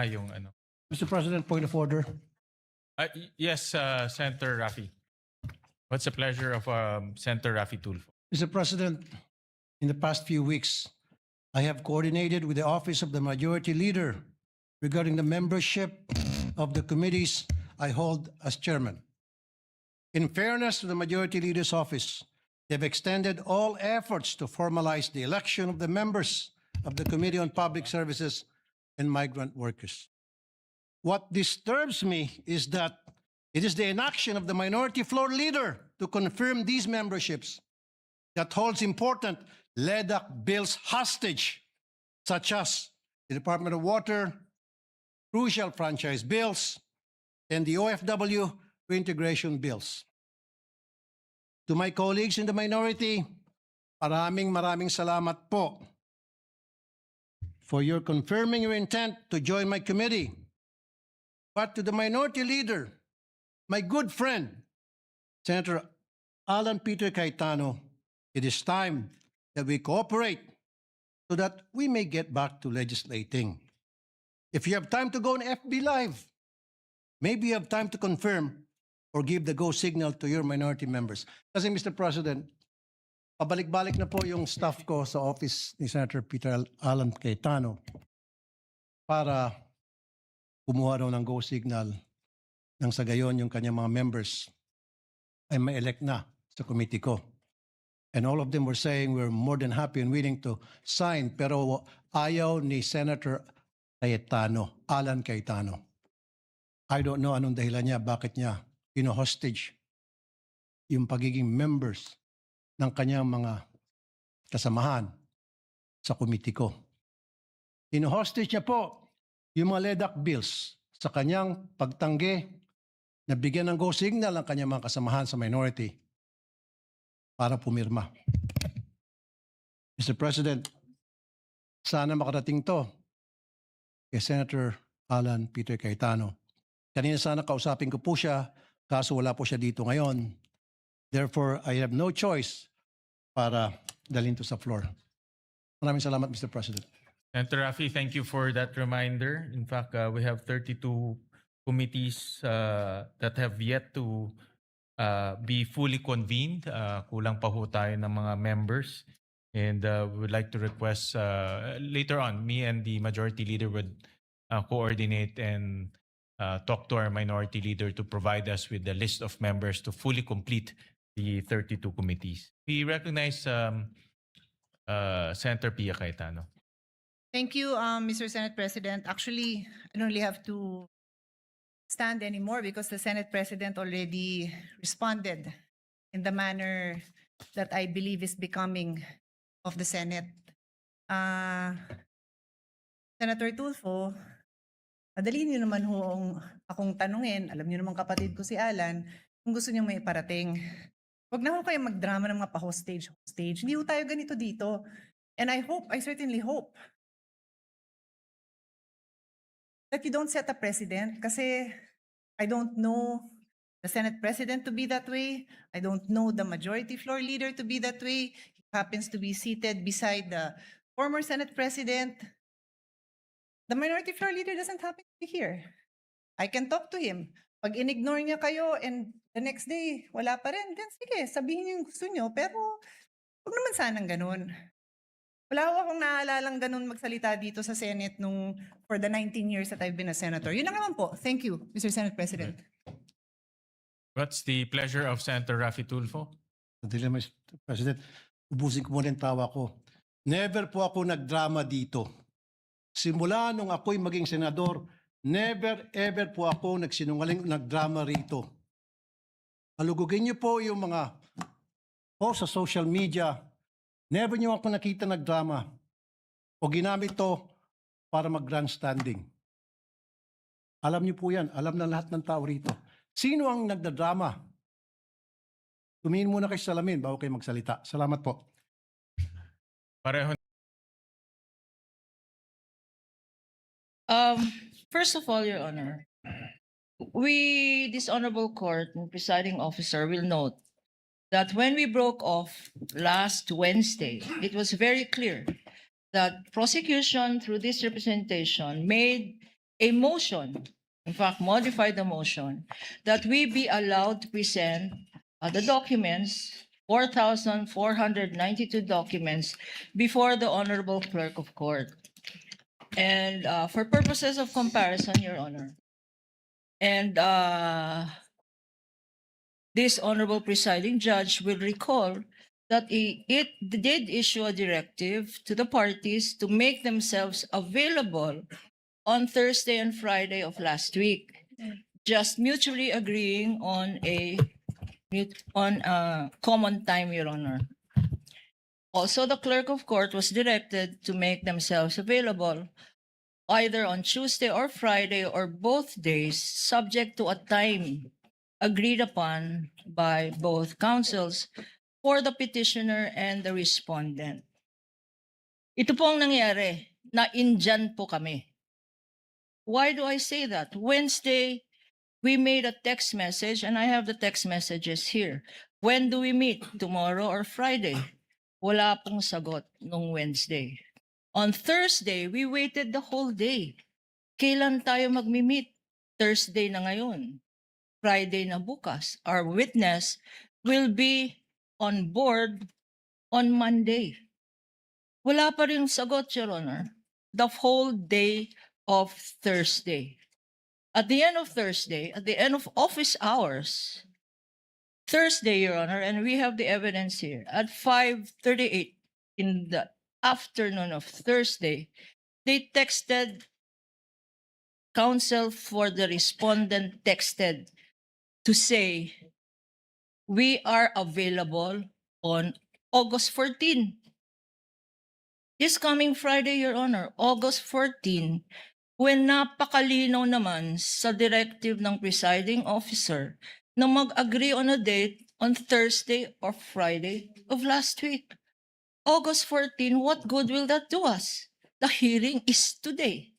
Yung ano. Mr. President, point of order. Yes, Senator Rafi. What's the pleasure of Senator Rafi Tulfo? Mr. President, in the past few weeks, I have coordinated with the Office of the Majority Leader regarding the membership of the committees I hold as chairman. In fairness to the Majority Leader's office, they've extended all efforts to formalize the election of the members of the Committee on Public Services and Migrant Workers. What disturbs me is that it is the inaction of the minority floor leader to confirm these memberships that holds important LEDAC bills hostage, such as the Department of Water, crucial franchise bills, and the OFW reintegration bills. To my colleagues in the minority, maraming salamat po for your confirming your intent to join my committee. But to the minority leader, my good friend, Senator Alan Peter Cayetano, it is time that we cooperate so that we may get back to legislating. If you have time to go on FB Live, maybe you have time to confirm or give the go signal to your minority members. Kasi Mr. President, pabalik-balik na po yung staff ko sa office ni Senator Peter Alan Cayetano para kumuha raw ng go signal nang sa gayon yung kanyang mga members ay ma-elect na sa committee ko. And all of them were saying we're more than happy and willing to sign, pero ayaw ni Senator Cayetano, Alan Cayetano. I don't know anong dahilan niya, bakit niya hostage yung pagiging members ng kanyang mga kasamahan sa committee ko. Hostage niya po yung mga LEDAC bills sa kanyang pagtanggi na bigyan ng go signal ang kanyang mga kasamahan sa minority para pumirma. Mr. President, sana makarating to kay Senator Alan Peter Cayetano. Kanina sana kausapin ko po siya, kaso wala po siya dito ngayon. Therefore, I have no choice para dalhin to sa floor. Maraming salamat, Mr. President. Senator Rafi, thank you for that reminder. In fact, we have 32 committees that have yet to be fully convened. Kulang pa ho tayo ng mga members. And we would like to request later on, me and the majority leader would coordinate and talk to our minority leader to provide us with the list of members to fully complete the 32 committees. We recognize Senator Pia Cayetano. Thank you, Mr. Senate President. Actually, I don't really have to stand anymore because the Senate President already responded in the manner that I believe is becoming of the Senate. Senator Tulfo, madali niyo naman akong tanungin, alam niyo naman kapatid ko si Alan, kung gusto niyo may iparating. Huwag na ho kayo magdrama ng mga pa-hostage. Hindi ho tayo ganito dito. And I certainly hope, that you don't set a precedent kasi I don't know the Senate President to be that way. I don't know the majority floor leader to be that way. He happens to be seated beside the former Senate President. The minority floor leader doesn't happen to be here. I can talk to him. Pag in-ignore niya kayo and the next day, wala pa rin, then sige, sabihin niyo yung gusto niyo, pero huwag naman sanang ganun. Wala ko akong naalalang ganun magsalita dito sa Senate for the 19 years that I've been a senator. Yun lang naman po. Thank you, Mr. Senate President. What's the pleasure of Senator Rafi Tulfo? Mr. President, ubusin ko muna yung tawa ko. Never po ako nagdrama dito. Simula nung ako'y maging senador, never ever po ako nagdrama rito. Alugugin niyo po yung mga sa social media. Never niyo ako nakita nagdrama o ginamit to para mag-grandstanding. Alam niyo po yan. Alam na lahat ng tao rito. Sino ang nagdadrama? Tumingin muna kayo sa salamin bago kayo magsalita. Salamat po. Pareho. First of all, Your Honor, this honorable court and presiding officer will note that when we broke off last Wednesday, it was very clear that prosecution through this representation made a motion, in fact, modify the motion, that we be allowed to present the documents, 4,492 documents, before the Honorable Clerk of Court. And for purposes of comparison, Your Honor, and this Honorable Presiding Judge will recall that it did issue a directive to the parties to make themselves available on Thursday and Friday of last week, just mutually agreeing on a common time, Your Honor. Also, the clerk of court was directed to make themselves available either on Tuesday or Friday or both days, subject to a time agreed upon by both counsels for the petitioner and the respondent. Ito pong nangyari, na indyan po kami. Why do I say that? Wednesday, we made a text message, and I have the text messages here. When do we meet? Tomorrow or Friday? Wala pong sagot nung Wednesday. On Thursday, we waited the whole day. Kailan tayo magmi-meet? Thursday na ngayon. Friday na bukas. Our witness will be on board on Monday. Wala pa rin sagot, Your Honor. The whole day of Thursday. At the end of Thursday, at the end of office hours, Thursday, Your Honor, and we have the evidence here, at 5:38 in the afternoon of Thursday, they texted, counsel for the respondent texted to say, we are available on August 14. This coming Friday, Your Honor, August 14, when napakalinaw naman sa directive ng presiding officer na mag-agree on a date on Thursday or Friday of last week. August 14, what good will that do us? The hearing is today,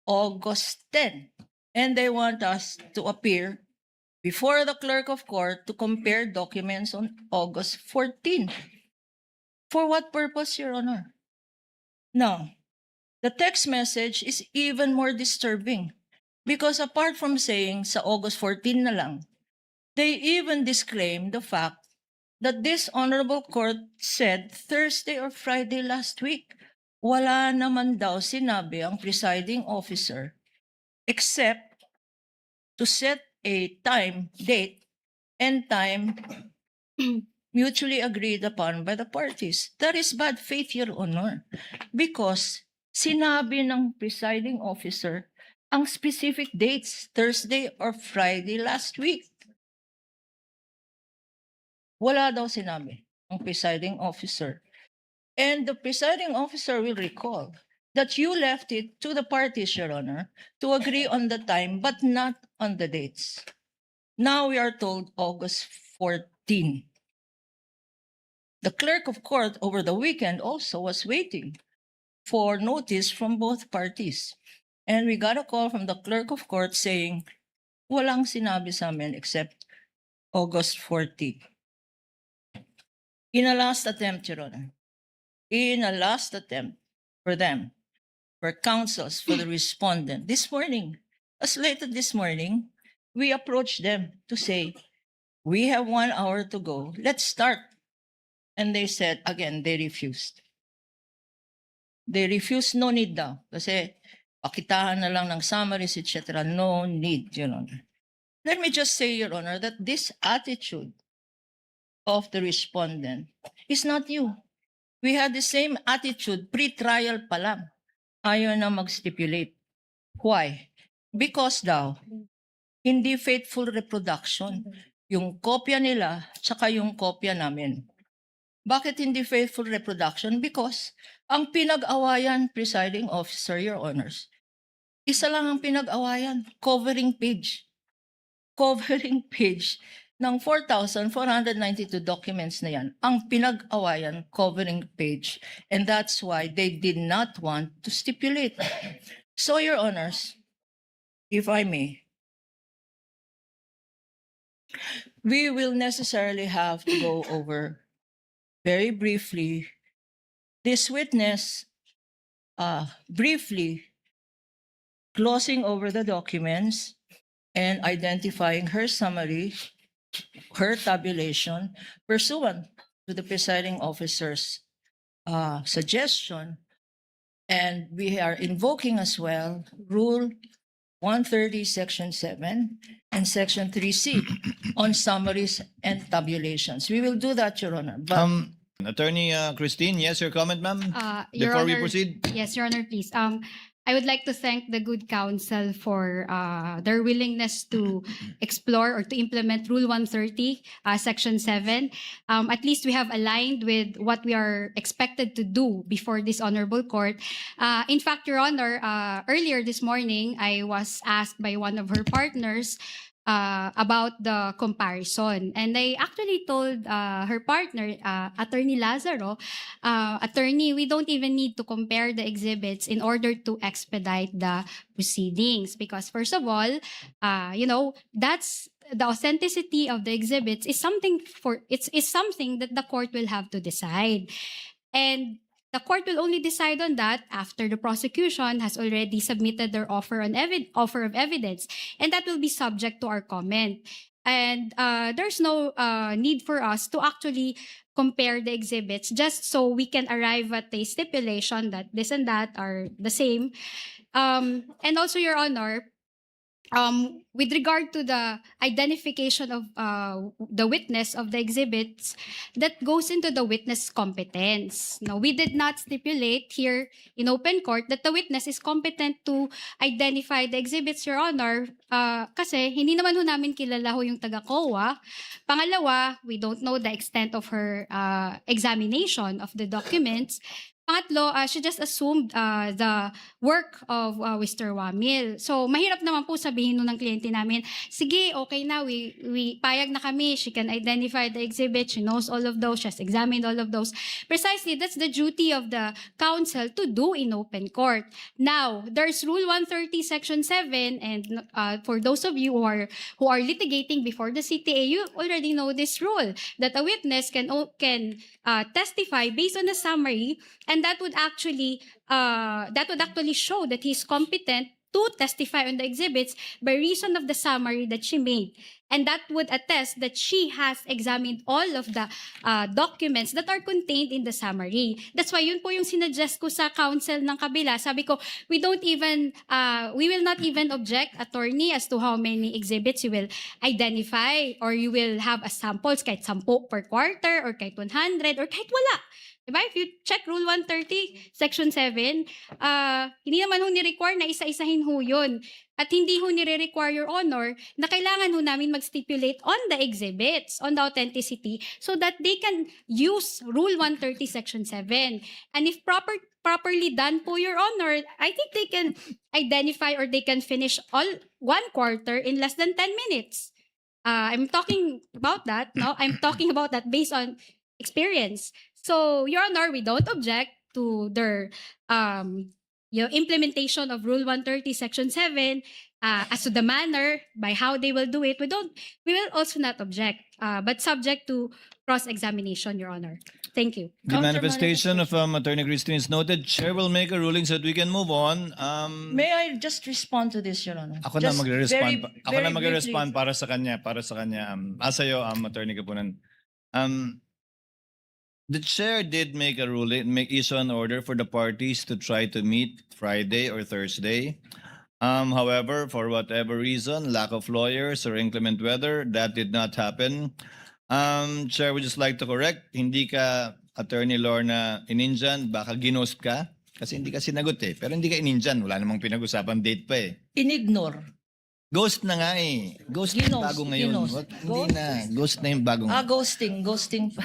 August 10, and they want us to appear before the clerk of court to compare documents on August 14. For what purpose, Your Honor? Now, the text message is even more disturbing because apart from saying sa August 14 na lang, they even disclaim the fact that this honorable court said Thursday or Friday last week. Wala naman daw sinabi ang presiding officer except to set a time, date, and time mutually agreed upon by the parties. That is bad faith, Your Honor, because sinabi ng presiding officer ang specific dates, Thursday or Friday last week. Wala daw sinabi ang presiding officer. And the presiding officer will recall that you left it to the parties, Your Honor, to agree on the time but not on the dates. Now we are told August 14. The clerk of court over the weekend also was waiting for notice from both parties. And we got a call from the clerk of court saying, walang sinabi sa amin except August 14. In a last attempt, Your Honor, in a last attempt for them, for counsels, for the respondent, this morning, as late as this morning, we approached them to say, we have 1 hour to go, let's start. And they said, again, they refused. They refused, no need daw. Kasi pakitahan na lang ng summaries, etc. No need, Your Honor. Let me just say, Your Honor, that this attitude of the respondent is not new. We had the same attitude pre-trial pa lang. Ayaw na mag-stipulate. Why? Because daw, hindi faithful reproduction. Yung kopya nila, tsaka yung kopya namin. Bakit hindi faithful reproduction? Because ang pinag-awayan, presiding officer, Your Honors, isa lang ang pinag-awayan, covering page. Covering page ng 4,492 documents na yan, ang pinag-awayan, covering page. And that's why they did not want to stipulate. So, Your Honors, if I may, we will necessarily have to go over very briefly this witness, briefly glossing over the documents and identifying her summary, her tabulation, pursuant to the presiding officer's suggestion. And we are invoking as well Rule 130, Section 7 and Section 3C on summaries and tabulations. We will do that, Your Honor. But Attorney Christine, yes, your comment, ma'am? Your Before we Honor, proceed. Yes, Your Honor, please. I would like to thank the good counsel for their willingness to explore or to implement Rule 130, Section 7. At least we have aligned with what we are expected to do before this honorable court. In fact, Your Honor, earlier this morning, I was asked by one of her partners about the comparison. And I actually told her partner, Attorney Lazaro, Attorney, we don't even need to compare the exhibits in order to expedite the proceedings. Because first of all, that's the authenticity of the exhibits is something is something that the court will have to decide. And the court will only decide on that after the prosecution has already submitted their offer of evidence, and that will be subject to our comment. And there's no need for us to actually compare the exhibits just so we can arrive at a stipulation that this and that are the same. And also, Your Honor, with regard to the identification of the witness of the exhibits, that goes into the witness competence. Now, we did not stipulate here in open court that the witness is competent to identify the exhibits, Your Honor, kasi hindi naman ho namin kilala ho yung taga-COA. Pangalawa, we don't know the extent of her examination of the documents. Pangatlo, she just assumed the work of Mr. Wamil. So, mahirap naman po sabihin nun ng kliyente namin, sige, okay na, we payag na kami, she can identify the exhibit, she knows all of those, she has examined all of those. Precisely, that's the duty of the counsel to do in open court. Now, there's Rule 130, Section 7, and for those of you who are litigating before the CTA, you already know this rule, that a witness can testify based on a summary, and that would actually show that he's competent to testify on the exhibits by reason of the summary that she made. And that would attest that she has examined all of the documents that are contained in the summary. That's why yun po yung sinuggest ko sa counsel ng kabila. Sabi ko, we will not even object, attorney, as to how many exhibits you will identify or you will have as samples, kahit 10 per quarter or kahit 100 or kahit wala. Diba? If you check Rule 130, Section 7, hindi naman ho ni-require na isa-isahin ho yun. At hindi ho nire-require, Your Honor, na kailangan ho namin mag-stipulate on the exhibits, on the authenticity, so that they can use Rule 130, Section 7. And if properly done po, Your Honor, I think they can identify or they can finish all 1 quarter in less than 10 minutes. I'm talking about that, no? I'm talking about that based on experience. So, Your Honor, we don't object to their implementation of Rule 130, Section 7, as to the manner by how they will do it. We will also not object, but subject to cross-examination, Your Honor. Thank you. The manifestation of Attorney Christine is noted. Chair will make a ruling so that we can move on. may I just respond to this, Your Honor? Ako na Just magre-respond. very- Ako na very magre-respond briefly. para sa kanya. Sa'yo, Attorney Kapunan. The chair did make a ruling, issue an order for the parties to try to meet Friday or Thursday. However, for whatever reason, lack of lawyers or inclement weather, that did not happen. Chair would just like to correct, hindi ka Attorney Lorna ininjan, baka ginost ka. Kasi hindi ka sinagot eh. Pero hindi ka ininjan, wala namang pinag-usapan date pa eh. Inignore. Ghost na nga eh. Ghost na yung Ginost, bago ngayon. ginost. Hindi na. Ghost na yung bago ngayon. Ghosting pa.